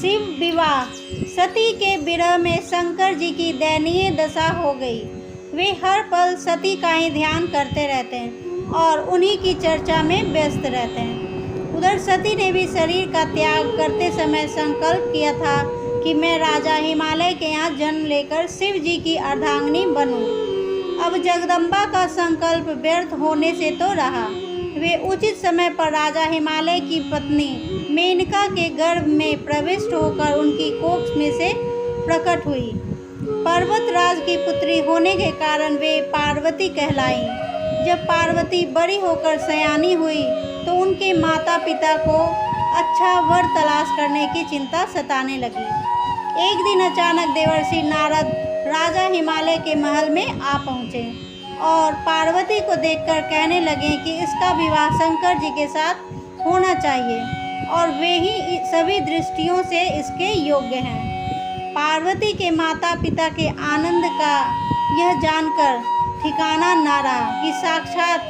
शिव विवाह। सती के विरह में शंकर जी की दयनीय दशा हो गई। वे हर पल सती का ही ध्यान करते रहते हैं और उन्हीं की चर्चा में व्यस्त रहते हैं। उधर सती ने भी शरीर का त्याग करते समय संकल्प किया था कि मैं राजा हिमालय के यहाँ जन्म लेकर शिव जी की अर्धांगिनी बनूं। अब जगदम्बा का संकल्प व्यर्थ होने से तो रहा। वे उचित समय पर राजा हिमालय की पत्नी मेनका के गर्भ में प्रविष्ट होकर उनकी कोख में से प्रकट हुई। पर्वतराज की पुत्री होने के कारण वे पार्वती कहलाईं। जब पार्वती बड़ी होकर सयानी हुई तो उनके माता पिता को अच्छा वर तलाश करने की चिंता सताने लगी। एक दिन अचानक देवर्षि नारद राजा हिमालय के महल में आ पहुँचे और पार्वती को देखकर कहने लगे कि इसका विवाह शंकर जी के साथ होना चाहिए और वे ही सभी दृष्टियों से इसके योग्य हैं। पार्वती के माता पिता के आनंद का यह जानकर ठिकाना ना रहा कि साक्षात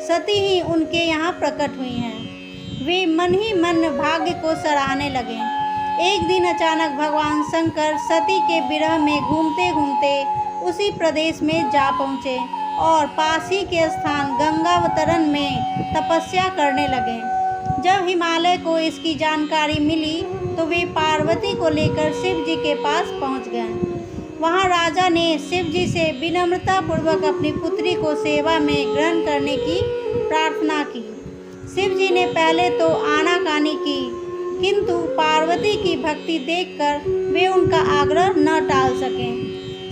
सती ही उनके यहाँ प्रकट हुई हैं। वे मन ही मन भाग्य को सराहने लगे। एक दिन अचानक भगवान शंकर सती के विरह में घूमते घूमते उसी प्रदेश में जा पहुँचे और पास ही के स्थान गंगावतरण में तपस्या करने लगे। जब हिमालय को इसकी जानकारी मिली तो वे पार्वती को लेकर शिव जी के पास पहुंच गए। वहां राजा ने शिव जी से विनम्रता पूर्वक अपनी पुत्री को सेवा में ग्रहण करने की प्रार्थना की। शिव जी ने पहले तो आनाकानी की, किंतु पार्वती की भक्ति देखकर वे उनका आग्रह न टाल सके।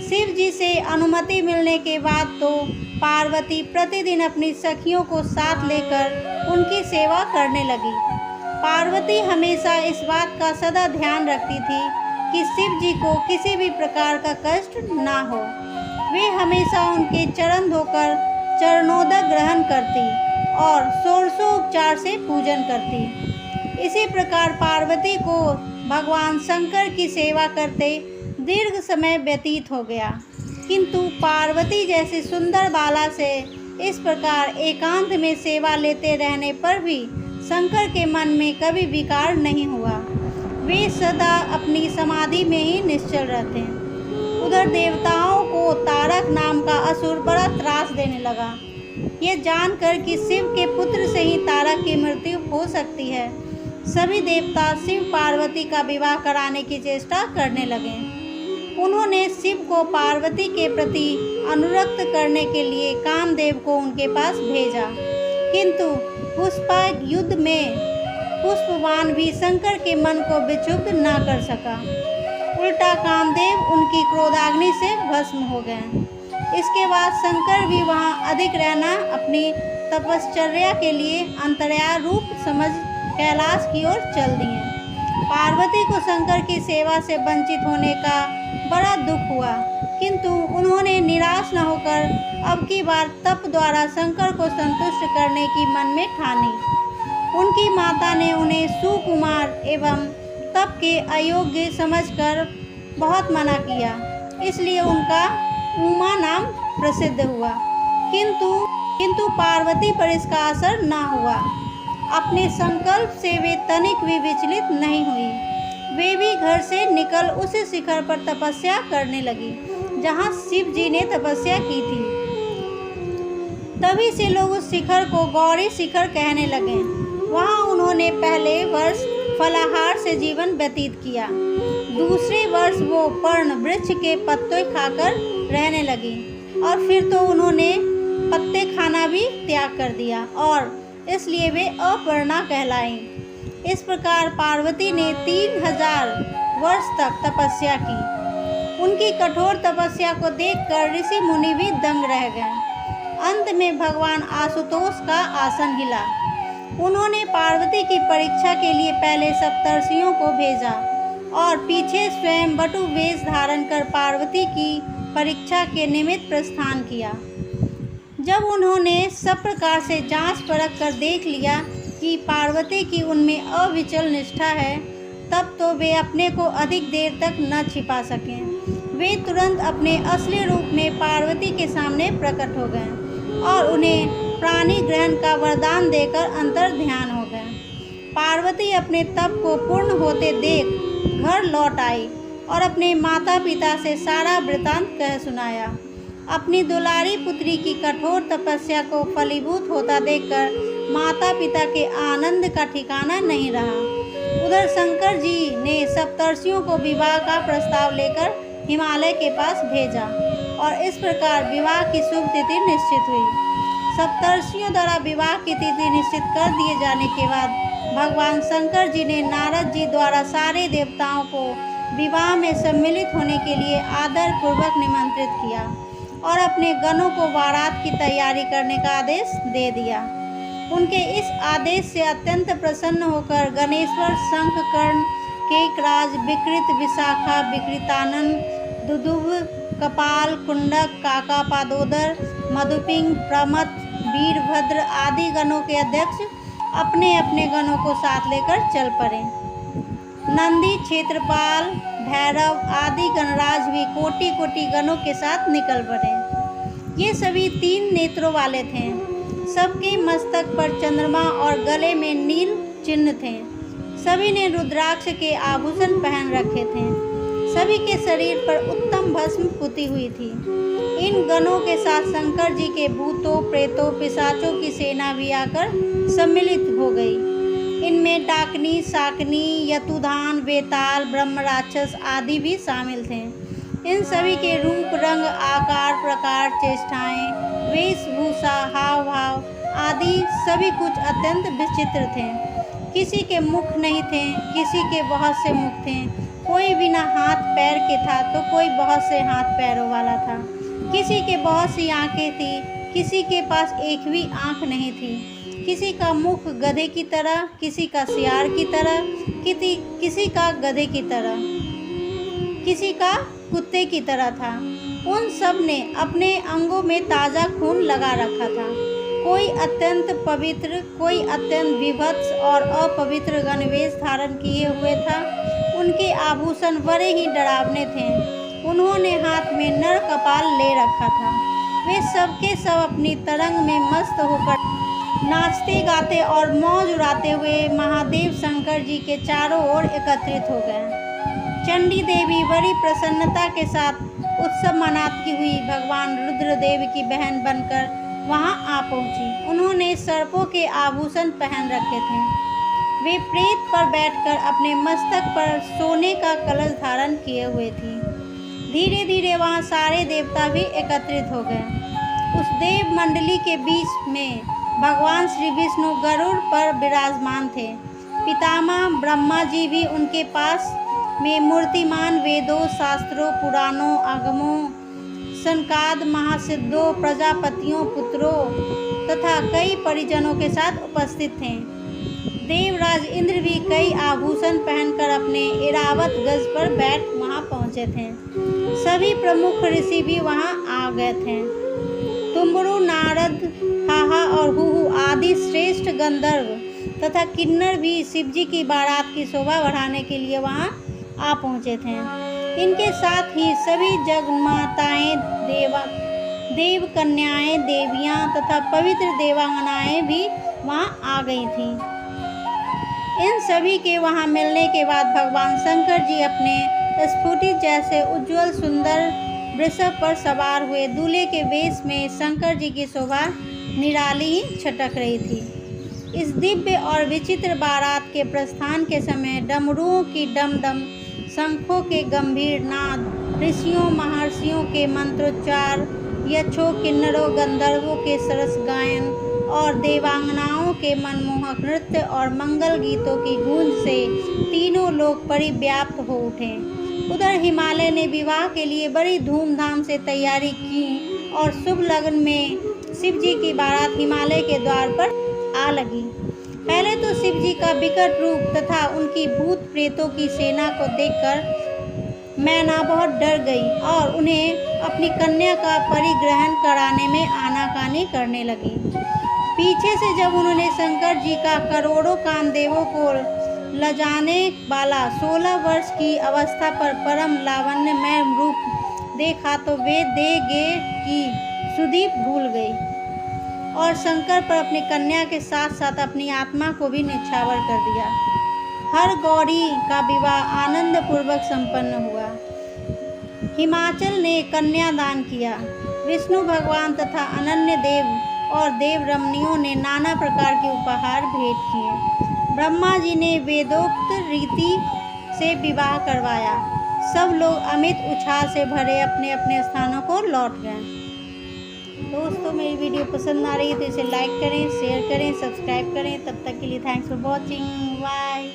शिव जी से अनुमति मिलने के बाद तो पार्वती प्रतिदिन अपनी सखियों को साथ लेकर उनकी सेवा करने लगी। पार्वती हमेशा इस बात का सदा ध्यान रखती थी कि शिव जी को किसी भी प्रकार का कष्ट ना हो। वे हमेशा उनके चरण धोकर चरणोदक ग्रहण करती और षोडशोपचार से पूजन करती। इसी प्रकार पार्वती को भगवान शंकर की सेवा करते दीर्घ समय व्यतीत हो गया, किंतु पार्वती जैसी सुंदर बाला से इस प्रकार एकांत में सेवा लेते रहने पर भी शंकर के मन में कभी विकार नहीं हुआ। वे सदा अपनी समाधि में ही निश्चल रहते हैं। उधर देवताओं को तारक नाम का असुर बड़ा त्रास देने लगा। ये जानकर कि शिव के पुत्र से ही तारक की मृत्यु हो सकती है, सभी देवता शिव पार्वती का विवाह कराने की चेष्टा करने लगे। उन्होंने शिव को पार्वती के प्रति अनुरक्त करने के लिए कामदेव को उनके पास भेजा, किंतु पुष्पक युद्ध में पुष्पवान भी शंकर के मन को विक्षुब्ध न कर सका। उल्टा कामदेव उनकी क्रोधाग्नि से भस्म हो गए। इसके बाद शंकर भी वहां अधिक रहना अपनी तपश्चर्या के लिए अंतर्याय रूप समझ कैलाश की ओर चल दिए। पार्वती को शंकर की सेवा से वंचित होने का बड़ा दुख हुआ, किंतु उन्होंने निराश न होकर अब की बार तप द्वारा शंकर को संतुष्ट करने की मन में ठानी। उनकी माता ने उन्हें सुकुमार एवं तप के अयोग्य समझकर बहुत मना किया, इसलिए उनका उमा नाम प्रसिद्ध हुआ। किंतु पार्वती पर इसका असर न हुआ। अपने संकल्प से वे तनिक भी विचलित नहीं हुई। वे भी घर से निकल उसी शिखर पर तपस्या करने लगी जहाँ शिव जी ने तपस्या की थी। तभी से लोग उस शिखर को गौरी शिखर कहने लगे। वहाँ उन्होंने पहले वर्ष फलाहार से जीवन व्यतीत किया। दूसरे वर्ष वो पर्ण वृक्ष के पत्ते खाकर रहने लगी और फिर तो उन्होंने पत्ते खाना भी त्याग कर दिया और इसलिए वे अपर्णा कहलाईं। इस प्रकार पार्वती ने 3000 वर्ष तक तपस्या की। उनकी कठोर तपस्या को देखकर ऋषि मुनि भी दंग रह गए। अंत में भगवान आशुतोष का आसन हिला। उन्होंने पार्वती की परीक्षा के लिए पहले सप्तर्षियों को भेजा और पीछे स्वयं बटु वेश धारण कर पार्वती की परीक्षा के निमित्त प्रस्थान किया। जब उन्होंने सब प्रकार से जांच परख कर देख लिया कि पार्वती की उनमें अविचल निष्ठा है, तब तो वे अपने को अधिक देर तक न छिपा सकें। वे तुरंत अपने असली रूप में पार्वती के सामने प्रकट हो गए और उन्हें प्राणी ग्रहण का वरदान देकर अंतर ध्यान हो गए। पार्वती अपने तप को पूर्ण होते देख घर लौट आई और अपने माता पिता से सारा वृतांत कह सुनाया। अपनी दुलारी पुत्री की कठोर तपस्या को फलीभूत होता देखकर माता पिता के आनंद का ठिकाना नहीं रहा। उधर शंकर जी ने सप्तर्षियों को विवाह का प्रस्ताव लेकर हिमालय के पास भेजा और इस प्रकार विवाह की शुभ तिथि निश्चित हुई। सप्तर्षियों द्वारा विवाह की तिथि निश्चित कर दिए जाने के बाद भगवान शंकर जी ने नारद जी द्वारा सारे देवताओं को विवाह में सम्मिलित होने के लिए आदर पूर्वक निमंत्रित किया और अपने गणों को बारात की तैयारी करने का आदेश दे दिया। उनके इस आदेश से अत्यंत प्रसन्न होकर गणेश्वर, शंखकर्ण, केकराज, विकृत, विशाखा, विकृतानंद, दुदुभ, कपाल, कुंडक, काकापादोदर, मधुपिंग, प्रमथ, वीरभद्र आदि गणों के अध्यक्ष अपने अपने गणों को साथ लेकर चल पड़े। नंदी, क्षेत्रपाल, भैरव आदि गणराज भी कोटि कोटि गणों के साथ निकल पड़े। ये सभी 3 नेत्रों वाले थे। सबके मस्तक पर चंद्रमा और गले में नील चिन्ह थे। सभी ने रुद्राक्ष के आभूषण पहन रखे थे। सभी के शरीर पर उत्तम भस्म पुती हुई थी। इन गणों के साथ शंकर जी के भूतों, प्रेतों, पिशाचों की सेना भी आकर सम्मिलित हो गई। इनमें डाकनी, शाकनी, यतुधान, बेताल, ब्रह्म राक्षस आदि भी शामिल थे। इन सभी के रूप, रंग, आकार, प्रकार, चेष्टाएं, वेशभूषा, हाव भाव आदि सभी कुछ अत्यंत विचित्र थे। किसी के मुख नहीं थे, किसी के बहुत से मुख थे। कोई बिना हाथ पैर के था तो कोई बहुत से हाथ पैरों वाला था। किसी के बहुत सी आंखें थी, किसी के पास एक भी आंख नहीं थी। किसी का मुख गधे की तरह, किसी का सियार की तरह, किसी का गधे की तरह, किसी का कुत्ते की तरह था। उन सब ने अपने अंगों में ताज़ा खून लगा रखा था। कोई अत्यंत पवित्र, कोई अत्यंत विभत्स और अपवित्र गणवेश धारण किए हुए था। उनके आभूषण बड़े ही डरावने थे। उन्होंने हाथ में नर कपाल ले रखा था। वे सबके सब अपनी तरंग में मस्त होकर नाचते गाते और मौज उड़ाते हुए महादेव शंकर जी के चारों ओर एकत्रित हो गए। चंडी देवी बड़ी प्रसन्नता के साथ उत्सव मनाती हुई भगवान रुद्रदेव की बहन बनकर वहां आ पहुंची। उन्होंने सर्पों के आभूषण पहन रखे थे। वे प्रेत पर बैठकर अपने मस्तक पर सोने का कलश धारण किए हुए थी। धीरे धीरे वहां सारे देवता भी एकत्रित हो गए। उस देव मंडली के बीच में भगवान श्री विष्णु गरुड़ पर विराजमान थे। पितामह ब्रह्मा जी भी उनके पास में मूर्तिमान वेदों, शास्त्रों, पुराणों, आगमों, सनकाद महासिद्धों, प्रजापतियों, पुत्रों तथा कई परिजनों के साथ उपस्थित थे। देवराज इंद्र भी कई आभूषण पहनकर अपने ऐरावत गज पर बैठ वहां पहुंचे थे। सभी प्रमुख ऋषि भी वहां आ गए थे। तुम्बरु, नारद, हाहा और हुहु आदि श्रेष्ठ गंधर्व तथा किन्नर भी शिवजी की बारात की शोभा बढ़ाने के लिए वहां आ पहुंचे थे। इनके साथ ही सभी जगमाताएं, देव कन्याएं, देवियां तथा पवित्र देवांगनाएं भी वहां आ गई थीं। इन सभी के वहां मिलने के बाद भगवान शंकर जी अपने स्फुटित जैसे उज्जवल सुंदर वृषभ पर सवार हुए दूल्हे के वेश में शंकर जी की शोभा निराली छटक रही थी। इस दिव्य और विचित्र बारात के प्रस्थान के समय डमरुओं की डमडम, शंखों के गंभीर नाद, ऋषियों महर्षियों के मंत्रोच्चार, यक्षों, किन्नरों, गंधर्वों के सरस गायन और देवांगनाओं के मनमोहक नृत्य और मंगल गीतों की गूंज से तीनों लोग परिव्याप्त हो उठे। उधर हिमालय ने विवाह के लिए बड़ी धूमधाम से तैयारी की और शुभ लगन में शिव जी की बारात हिमालय के द्वार पर आ लगी। पहले तो शिव जी का विकट रूप तथा उनकी भूत प्रेतों की सेना को देखकर मैना बहुत डर गई और उन्हें अपनी कन्या का परिग्रहण कराने में आनाकानी करने लगी। पीछे से जब उन्होंने शंकर जी का करोड़ों कामदेवों को लजाने वाला 16 वर्ष की अवस्था पर परम लावण्यमय रूप देखा तो वे देगे की सुधि भूल गई और शंकर पर अपनी कन्या के साथ साथ अपनी आत्मा को भी निछावर कर दिया। हर गौरी का विवाह आनंद पूर्वक संपन्न हुआ। हिमाचल ने कन्यादान किया। विष्णु भगवान तथा अनन्य देव और देव रमणियों ने नाना प्रकार के उपहार भेंट किए। ब्रह्मा जी ने वेदोक्त रीति से विवाह करवाया। सब लोग अमित उत्साह से भरे अपने अपने स्थानों को लौट गए। दोस्तों, मेरी वीडियो पसंद आ रही है तो इसे लाइक करें, शेयर करें, सब्सक्राइब करें। तब तक के लिए थैंक्स फॉर वॉचिंग। बाय।